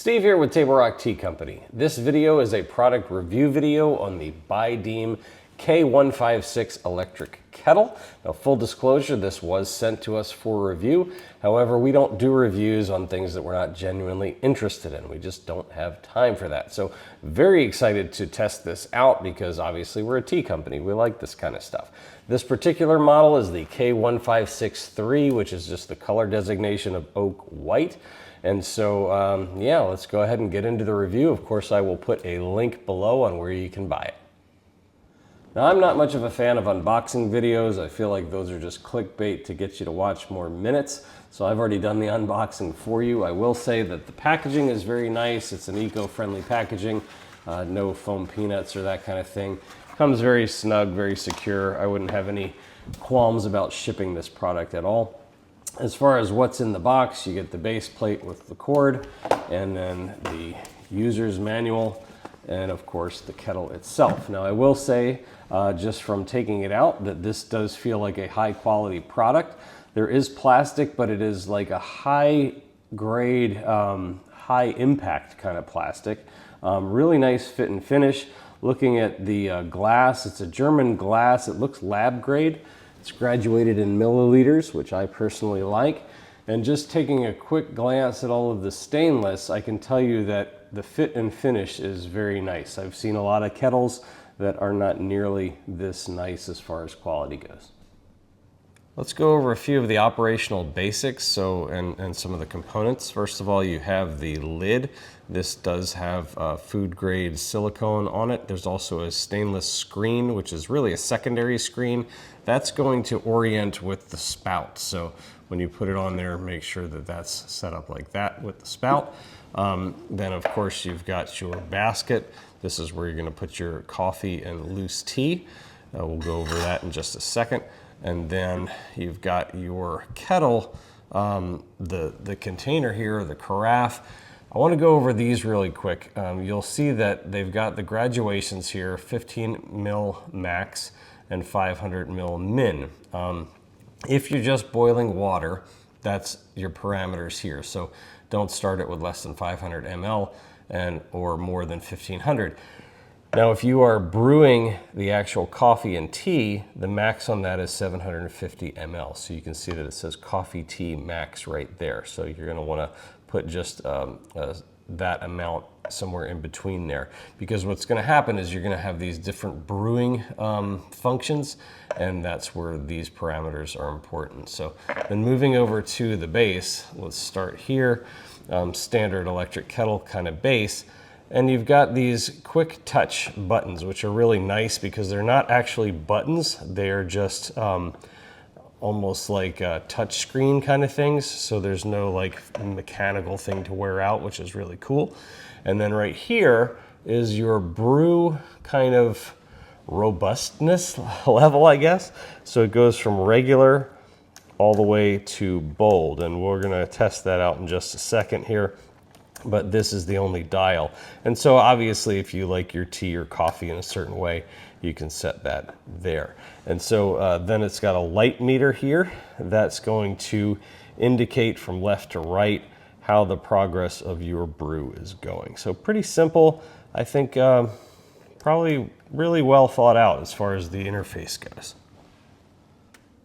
Steve here with Table Rock Tea Company. This video is a product review video on the Buydeem K156 electric kettle. Now, full disclosure, this was sent to us for review. However, we don't do reviews on things that we're not genuinely interested in. We just don't have time for that. So very excited to test this out because obviously we're a tea company. We like this kind of stuff. This particular model is the K156-3, which is just the color designation of oak white. And so, yeah, let's go ahead and get into the review. Of course, I will put a link below on where you can buy it. Now, I'm not much of a fan of unboxing videos. I feel like those are just clickbait to get you to watch more minutes. So I've already done the unboxing for you. I will say that the packaging is very nice. It's an eco-friendly packaging, no foam peanuts or that kind of thing. Comes very snug, very secure. I wouldn't have any qualms about shipping this product at all. As far as what's in the box, you get the base plate with the cord, and then the user's manual, and of course the kettle itself. Now I will say, just from taking it out, that this does feel like a high quality product. There is plastic, but it is like a high grade, high impact kind of plastic. Really nice fit and finish. Looking at the glass, it's a German glass. It looks lab grade. It's graduated in milliliters, which I personally like. And just taking a quick glance at all of the stainless, I can tell you that the fit and finish is very nice. I've seen a lot of kettles that are not nearly this nice as far as quality goes. Let's go over a few of the operational basics and some of the components. First of all, you have the lid. This does have food grade silicone on it. There's also a stainless screen, which is really a secondary screen. That's going to orient with the spout. So when you put it on there, make sure that that's set up like that with the spout. Then of course you've got your basket. This is where you're gonna put your coffee and loose tea. We'll go over that in just a second. And then you've got your kettle, the container here, the carafe. I want to go over these really quick. You'll see that they've got the graduations here, 15 mil max and 500 mil min. If you're just boiling water, that's your parameters here. So don't start it with less than 500 ml or more than 1500. Now, if you are brewing the actual coffee and tea, the max on that is 750 ml. So you can see that it says coffee tea max right there. So you're going to want to put just that amount somewhere in between there. Because what's going to happen is you're going to have these different brewing functions, and that's where these parameters are important. So then moving over to the base, let's start here. Standard electric kettle kind of base. And you've got these quick touch buttons, which are really nice because they're not actually buttons. They're just almost like touch screen kind of things. So there's no like mechanical thing to wear out, which is really cool. And then right here is your brew kind of robustness level, I guess. So it goes from regular all the way to bold. And we're gonna test that out in just a second here. But this is the only dial. And so obviously if you like your tea or coffee in a certain way, you can set that there. And so then it's got a light meter here that's going to indicate from left to right how the progress of your brew is going. So pretty simple. I think probably really well thought out as far as the interface goes.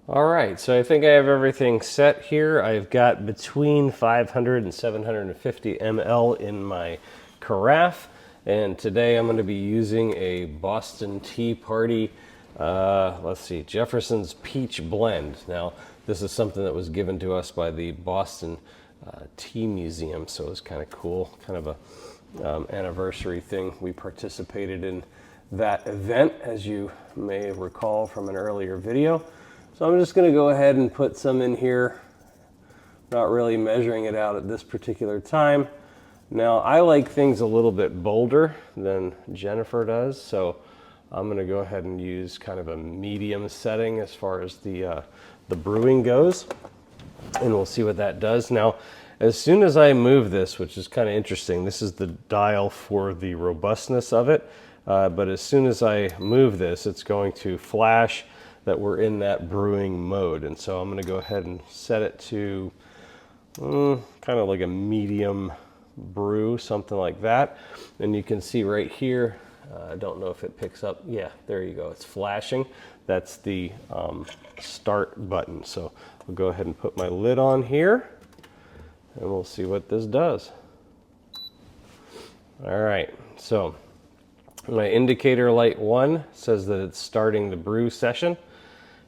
All right, so I think I have everything set here. I've got between 500 and 750 ml in my carafe. And today I'm gonna be using a Boston Tea Party, let's see, Jefferson's Peach Blend. Now, this is something that was given to us by the Boston Tea Museum, so it's kind of cool, kind of a anniversary thing. We participated in that event, as you may recall from an earlier video. So I'm just going to go ahead and put some in here, not really measuring it out at this particular time. Now, I like things a little bit bolder than Jennifer does, so I'm going to go ahead and use kind of a medium setting as far as the brewing goes, and we'll see what that does. Now, as soon as I move this, which is kind of interesting, this is the dial for the robustness of it, but as soon as I move this, it's going to flash that we're in that brewing mode. And so I'm going to go ahead and set it to kind of like a medium brew, something like that. And you can see right here, I don't know if it picks up. Yeah, there you go. It's flashing. That's the start button. So I'll go ahead and put my lid on here and we'll see what this does. All right, so my indicator light 1 says that it's starting the brew session,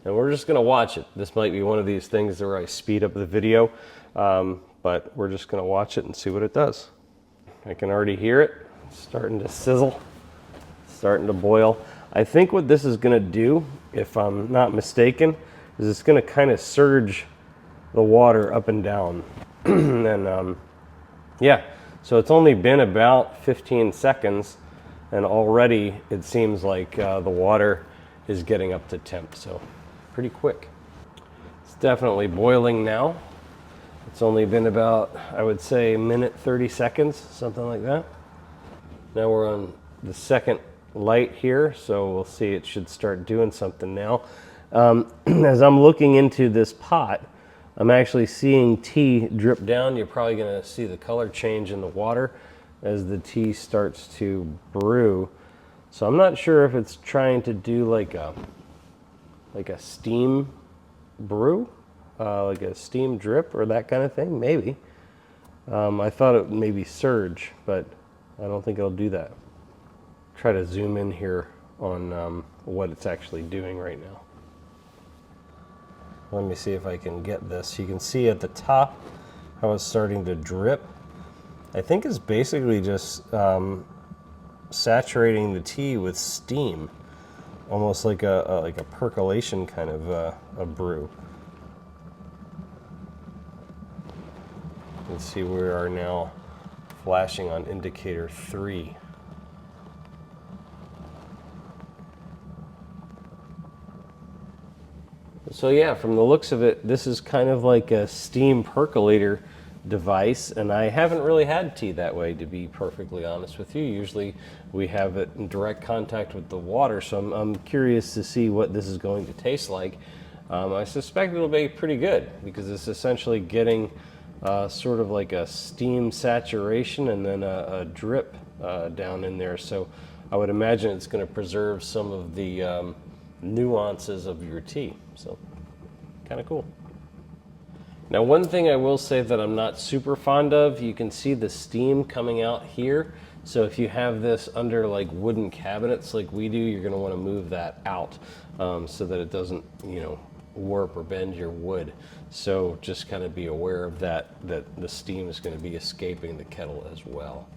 and we're just going to watch it. This might be one of these things where I speed up the video, but we're just going to watch it and see what it does. I can already hear it. It's starting to sizzle, starting to boil. I think what this is going to do, if I'm not mistaken, is it's going to kind of surge the water up and down. And yeah, so it's only been about 15 seconds, and already it seems like the water is getting up to temp, so pretty quick. It's definitely boiling now. It's only been about, I would say, a minute 30 seconds, something like that. Now we're on the second light here, so we'll see it should start doing something now. As I'm looking into this pot, I'm actually seeing tea drip down. You're probably going to see the color change in the water as the tea starts to brew. So I'm not sure if it's trying to do like a steam brew, like a steam drip or that kind of thing, maybe. I thought it would maybe surge, but I don't think it'll do that. Try to zoom in here on what it's actually doing right now. Let me see if I can get this. You can see at the top how it's starting to drip. I think it's basically just saturating the tea with steam, almost like a percolation kind of a brew. You can see we are now flashing on indicator 3. So yeah, from the looks of it, this is kind of like a steam percolator device, and I haven't really had tea that way, to be perfectly honest with you. Usually we have it in direct contact with the water, so I'm curious to see what this is going to taste like. I suspect it'll be pretty good, because it's essentially getting sort of like a steam saturation and then a drip down in there. So I would imagine it's going to preserve some of the nuances of your tea. So kind of cool. Now, one thing I will say that I'm not super fond of, you can see the steam coming out here. So if you have this under like wooden cabinets like we do, you're going to want to move that out so that it doesn't, you know, warp or bend your wood. So just kind of be aware of that the steam is going to be escaping the kettle as well.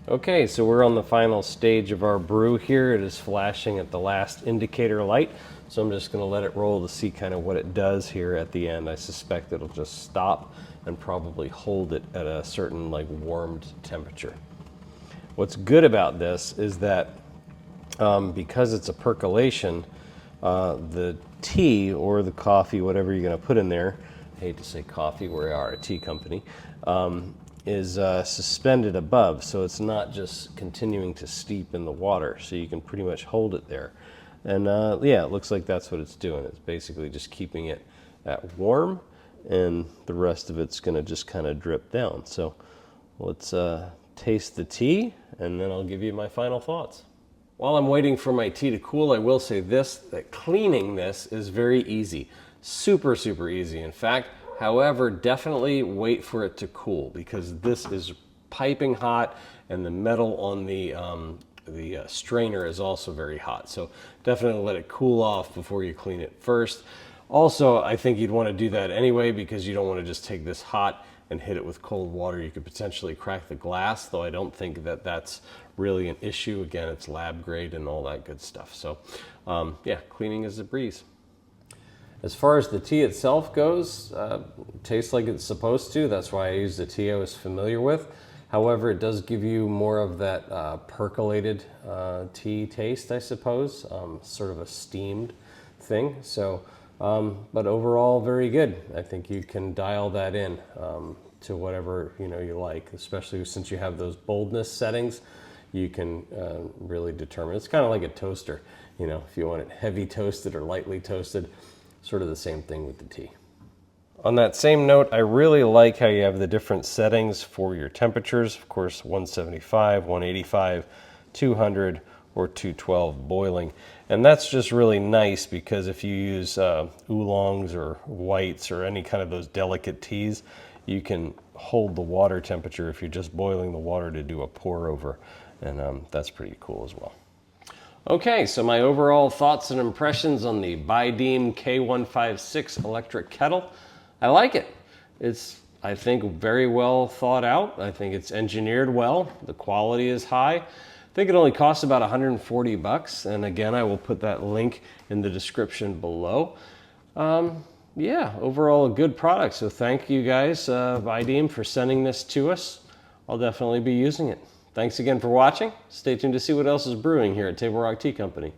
Okay, so we're on the final stage of our brew here. It is flashing at the last indicator light. So I'm just going to let it roll to see kind of what it does here at the end. I suspect it'll just stop and probably hold it at a certain like warmed temperature. What's good about this is that because it's a percolation, the tea or the coffee, whatever you're going to put in there, I hate to say coffee, we are a tea company, is suspended above, so it's not just continuing to steep in the water, so you can pretty much hold it there. And yeah, it looks like that's what it's doing. It's basically just keeping it at warm, and the rest of it's going to just kind of drip down. So let's taste the tea, and then I'll give you my final thoughts. While I'm waiting for my tea to cool, I will say this, that cleaning this is very easy. Super, super easy, in fact. However, definitely wait for it to cool, because this is piping hot, and the metal on the strainer is also very hot. So definitely let it cool off before you clean it first. Also, I think you'd want to do that anyway, because you don't want to just take this hot and hit it with cold water. You could potentially crack the glass, though I don't think that that's really an issue. Again, it's lab grade and all that good stuff. So yeah, cleaning is a breeze. As far as the tea itself goes, tastes like it's supposed to. That's why I use the tea I was familiar with. However, it does give you more of that percolated tea taste, I suppose, sort of a steamed thing. So, but overall, very good. I think you can dial that in to whatever you like, especially since you have those boldness settings. You can really determine. It's kind of like a toaster. If you want it heavy toasted or lightly toasted, sort of the same thing with the tea. On that same note, I really like how you have the different settings for your temperatures. Of course, 175, 185, 200, or 212 boiling. And that's just really nice because if you use oolongs or whites or any kind of those delicate teas, you can hold the water temperature if you're just boiling the water to do a pour over. And that's pretty cool as well. Okay, so my overall thoughts and impressions on the Buydeem K156 electric kettle. I like it. It's, I think, very well thought out. I think it's engineered well. The quality is high. I think it only costs about 140 bucks. And again, I will put that link in the description below. Yeah, overall a good product. So thank you guys, Buydeem, for sending this to us. I'll definitely be using it. Thanks again for watching. Stay tuned to see what else is brewing here at Table Rock Tea Company.